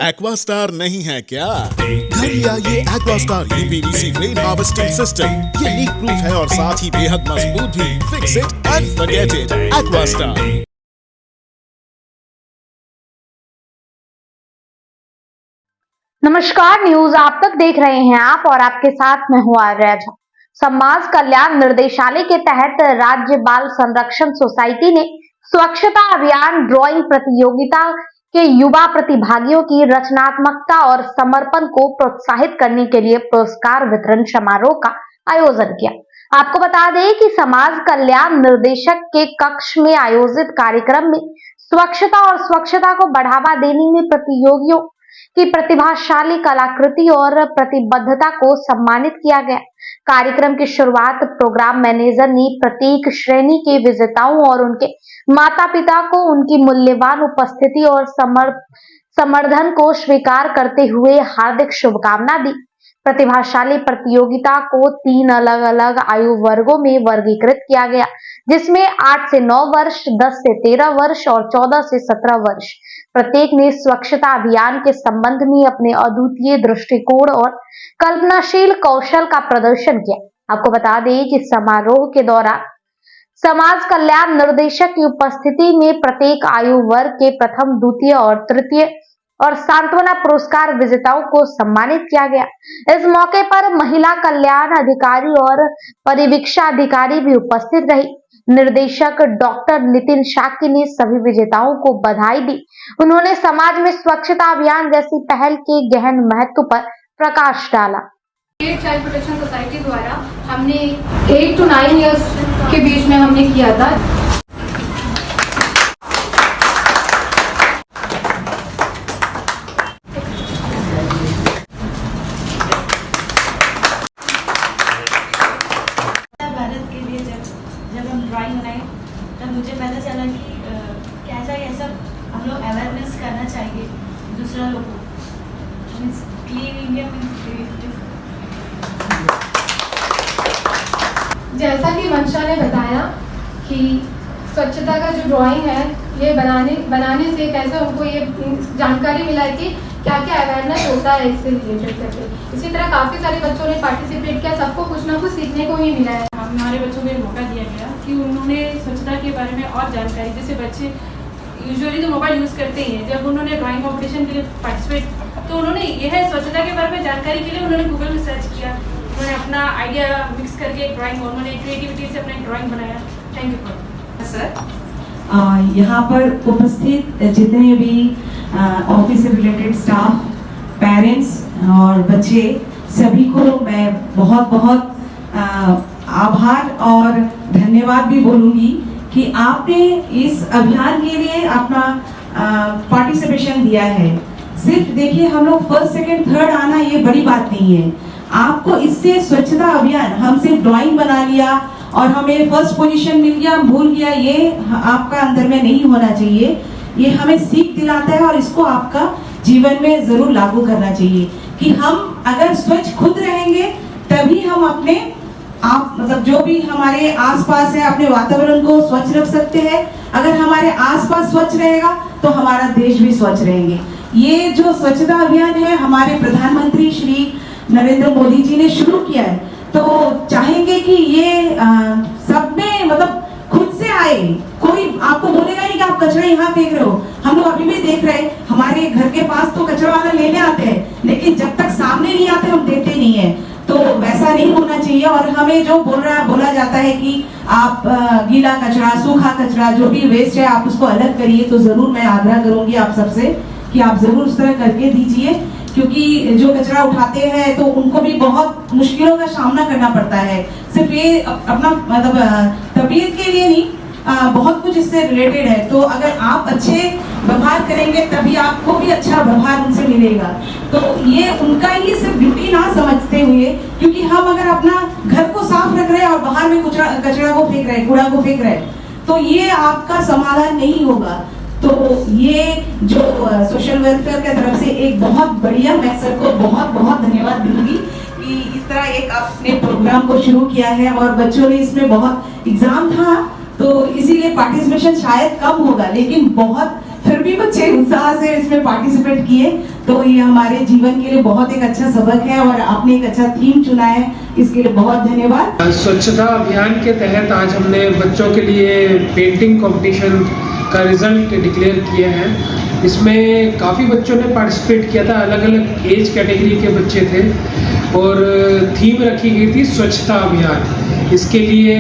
Aquastar नहीं है क्या? घर ले आइए Aquastar UPVC rain harvesting system. ये लीक प्रूफ है और साथ ही बेहद मजबूत भी। Fix it and forget it. Aquastar. नमस्कार, न्यूज आप तक देख रहे हैं आप और आपके साथ मैं हूं आर्या झा। समाज कल्याण निर्देशालय के तहत राज्य बाल संरक्षण सोसाइटी ने स्वच्छता अभियान ड्राइंग प्रतियोगिता के युवा प्रतिभागियों की रचनात्मकता और समर्पण को प्रोत्साहित करने के लिए पुरस्कार वितरण समारोह का आयोजन किया। आपको बता दें कि समाज कल्याण निर्देशक के कक्ष में आयोजित कार्यक्रम में स्वच्छता और स्वच्छता को बढ़ावा देने में प्रतियोगियों की प्रतिभाशाली कलाकृति और प्रतिबद्धता को सम्मानित किया गया। कार्यक्रम की शुरुआत प्रोग्राम मैनेजर ने प्रत्येक श्रेणी के विजेताओं और उनके माता-पिता को उनकी मूल्यवान उपस्थिति और समर्थन को स्वीकार करते हुए हार्दिक शुभकामना दी। प्रतिभाशाली प्रतियोगिता को 3 अलग-अलग आयु वर्गों में वर्गीकृत किया गया, जिसमें 8 से 9 वर्ष, 10 से 13 वर्ष और 14 से 17 वर्ष। प्रत्येक ने स्वच्छता अभियान के संबंध में अपने अद्वितीय दृष्टिकोण और कल्पनाशील कौशल का प्रदर्शन किया। आपको बता दें कि समारोह के दौरान समाज कल्याण निर्देशक की उपस्थिति में प्रत्येक आयु वर्ग के प्रथम, द्वितीय और तृतीय और सांत्वना पुरस्कार विजेताओं को सम्मानित किया गया। इस मौके पर महिला कल्याण अधिकारी और परिवीक्षा अधिकारी भी उपस्थित रही। निर्देशक डॉक्टर नितिन शाक्य ने सभी विजेताओं को बधाई दी। उन्होंने समाज में स्वच्छता अभियान जैसी पहल के गहन महत्व पर प्रकाश डाला। चाइल्ड प्रोटेक्शन सोसाइटी द्वारा हमने 8 to 9 इयर्स के बीच में हमने किया था। भारत के लिए जब हम ड्राइंग बनाए तब मुझे पता चला कि कैसा हम लोग अवेयरनेस करना चाहिए दूसरा लोगों को। मीन्स क्लीन इंडिया मीन्स जैसा कि मंशा ने बताया कि स्वच्छता का जो ड्राइंग है ये बनाने से कैसे उनको ये जानकारी मिला है कि क्या क्या अवेयरनेस होता है इससे रिलेटेड करके। इसी तरह काफ़ी सारे बच्चों ने पार्टिसिपेट किया, सबको कुछ ना कुछ सीखने को ही मिला है। हमारे बच्चों को मौका दिया गया कि उन्होंने स्वच्छता के बारे में और जानकारी, जैसे बच्चे यूजुअली तो मोबाइल यूज़ करते ही हैं, जब उन्होंने ड्राइंग कॉम्पिटिशन के लिए पार्टिसिपेट तो उन्होंने यह स्वच्छता के बारे में जानकारी के लिए उन्होंने गूगल में सर्च किया, उन्होंने अपना आइडिया मिक्स करके एक ड्राइंग और उन्होंने क्रिएटिविटी से अपना ड्राइंग बनाया। Thank you sir. यहाँ पर उपस्थित जितने भी ऑफिस से रिलेटेड स्टाफ, पेरेंट्स और बच्चे, सभी को मैं बहुत बहुत आभार और धन्यवाद भी बोलूँगी कि आपने इस अभियान के लिए अपना पार्टिसिपेशन दिया है। सिर्फ देखिए, हम लोग फर्स्ट, सेकंड, थर्ड आना ये बड़ी बात नहीं है। आपको इससे स्वच्छता अभियान, हम सिर्फ ड्राइंग बना लिया और हमें फर्स्ट पोजीशन मिल गया, भूल गया, ये आपका अंदर में नहीं होना चाहिए। ये हमें सीख दिलाता है और इसको आपका जीवन में जरूर लागू करना चाहिए कि हम अगर स्वच्छ खुद रहेंगे तभी हम अपने मतलब जो भी हमारे आसपास है अपने वातावरण को स्वच्छ रख सकते हैं। अगर हमारे आसपास स्वच्छ रहेगा तो हमारा देश भी स्वच्छ रहेंगे। ये जो स्वच्छता अभियान है हमारे प्रधानमंत्री श्री नरेंद्र मोदी जी ने शुरू किया है, तो चाहेंगे कि ये सब में मतलब खुद से आए। कोई आपको बोलेगा नहीं कि आप कचरा यहाँ फेंक रहे हो। हम लोग अभी भी देख रहे हैं, हमारे घर के पास तो कचरा वाला लेने आते हैं, लेकिन जब तक सामने नहीं आते हम देते नहीं है। तो वैसा नहीं होना चाहिए। और हमें जो बोला जाता है कि आप गीला कचरा, सूखा कचरा, जो भी वेस्ट है आप उसको अलग करिए, तो जरूर मैं आग्रह करूंगी आप सबसे कि आप जरूर उस तरह करके दीजिए, क्योंकि जो कचरा उठाते हैं तो उनको भी बहुत मुश्किलों का सामना करना पड़ता है। सिर्फ ये अपना मतलब तबीयत के लिए नहीं, बहुत कुछ इससे रिलेटेड है। तो अगर आप अच्छे व्यवहार करेंगे तभी आपको भी अच्छा व्यवहार उनसे मिलेगा। तो ये उनका ही सिर्फ ड्यूटी ना समझते हुए, क्योंकि हम अगर अपना घर को साफ रख रहे हैं और बाहर में कचरा को फेंक रहे हैं, कूड़ा को फेंक रहे हैं, तो ये आपका समाधान नहीं होगा। तो ये जो सोशल वेलफेयर की तरफ से एक बहुत बढ़िया, मैं सर को बहुत बहुत धन्यवाद दूंगी कि इस तरह एक आपने प्रोग्राम को शुरू किया है। और बच्चों ने इसमें बहुत एग्जाम था तो इसीलिए पार्टिसिपेशन शायद कम होगा, लेकिन बहुत फिर भी बच्चे उत्साह से इसमें पार्टिसिपेट किए, तो ये हमारे जीवन के लिए बहुत एक अच्छा सबक है और आपने एक अच्छा थीम चुना है, इसके लिए बहुत धन्यवाद। स्वच्छता अभियान के तहत आज हमने बच्चों के लिए पेंटिंग कंपटीशन का रिजल्ट डिक्लेयर किया है। इसमें काफ़ी बच्चों ने पार्टिसिपेट किया था, अलग अलग एज कैटेगरी के बच्चे थे और थीम रखी गई थी स्वच्छता अभियान। इसके लिए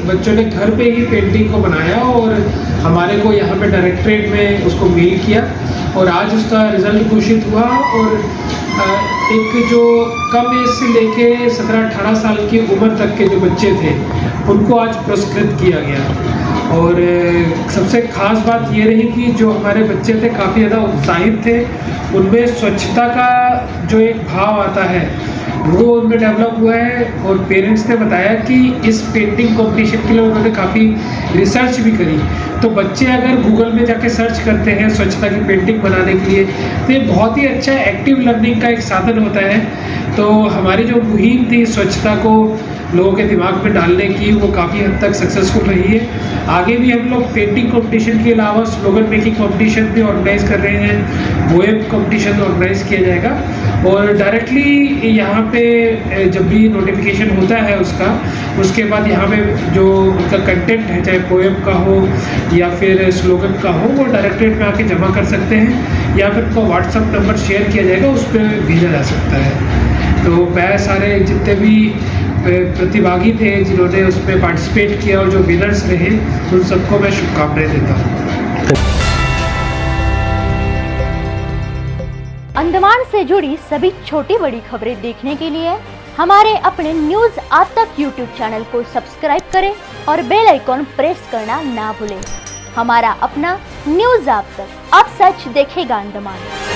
बच्चों ने घर पे ही पेंटिंग को बनाया और हमारे को यहाँ पे डायरेक्टरेट में उसको मेल किया और आज उसका रिज़ल्ट घोषित हुआ और एक जो कम एज से लेके 17-18 साल की उम्र तक के जो बच्चे थे उनको आज पुरस्कृत किया गया। और सबसे ख़ास बात ये रही कि जो हमारे बच्चे थे काफ़ी ज़्यादा उत्साहित थे, उनमें स्वच्छता का जो एक भाव आता है वो उनमें डेवलप हुआ है। और पेरेंट्स ने बताया कि इस पेंटिंग कंपटीशन के लिए उन्होंने काफ़ी रिसर्च भी करी। तो बच्चे अगर गूगल में जाके सर्च करते हैं स्वच्छता की पेंटिंग बनाने के लिए तो ये बहुत ही अच्छा एक्टिव लर्निंग का एक साधन होता है। तो हमारी जो मुहिम थी स्वच्छता को लोगों के दिमाग में डालने की, वो काफ़ी हद तक सक्सेसफुल रही है। आगे भी हम लोग पेंटिंग कंपटीशन के अलावा स्लोगन मेकिंग कंपटीशन भी ऑर्गेनाइज कर रहे हैं, पोएम कंपटीशन ऑर्गेनाइज किया जाएगा और डायरेक्टली यहाँ पे जब भी नोटिफिकेशन होता है उसके बाद यहाँ पे जो उनका कंटेंट है, चाहे पोएम का हो या फिर स्लोगन का हो, वो डायरेक्टरेट में आके जमा कर सकते हैं या फिर उनका व्हाट्सअप नंबर शेयर किया जाएगा, उस पर भेजा जा सकता है। तो मैं सारे जितने भी प्रतिभागी थे जिन्होंने उसमें पार्टिसिपेट किया और जो विनर्स रहे उन सबको मैं शुभकामनाएं देता हूँ। अंडमान से जुड़ी सभी छोटी बड़ी खबरें देखने के लिए हमारे अपने न्यूज आज तक यूट्यूब चैनल को सब्सक्राइब करें और बेल आइकॉन प्रेस करना ना भूलें। हमारा अपना न्यूज आज तक, अब सच देखेगा अंडमान।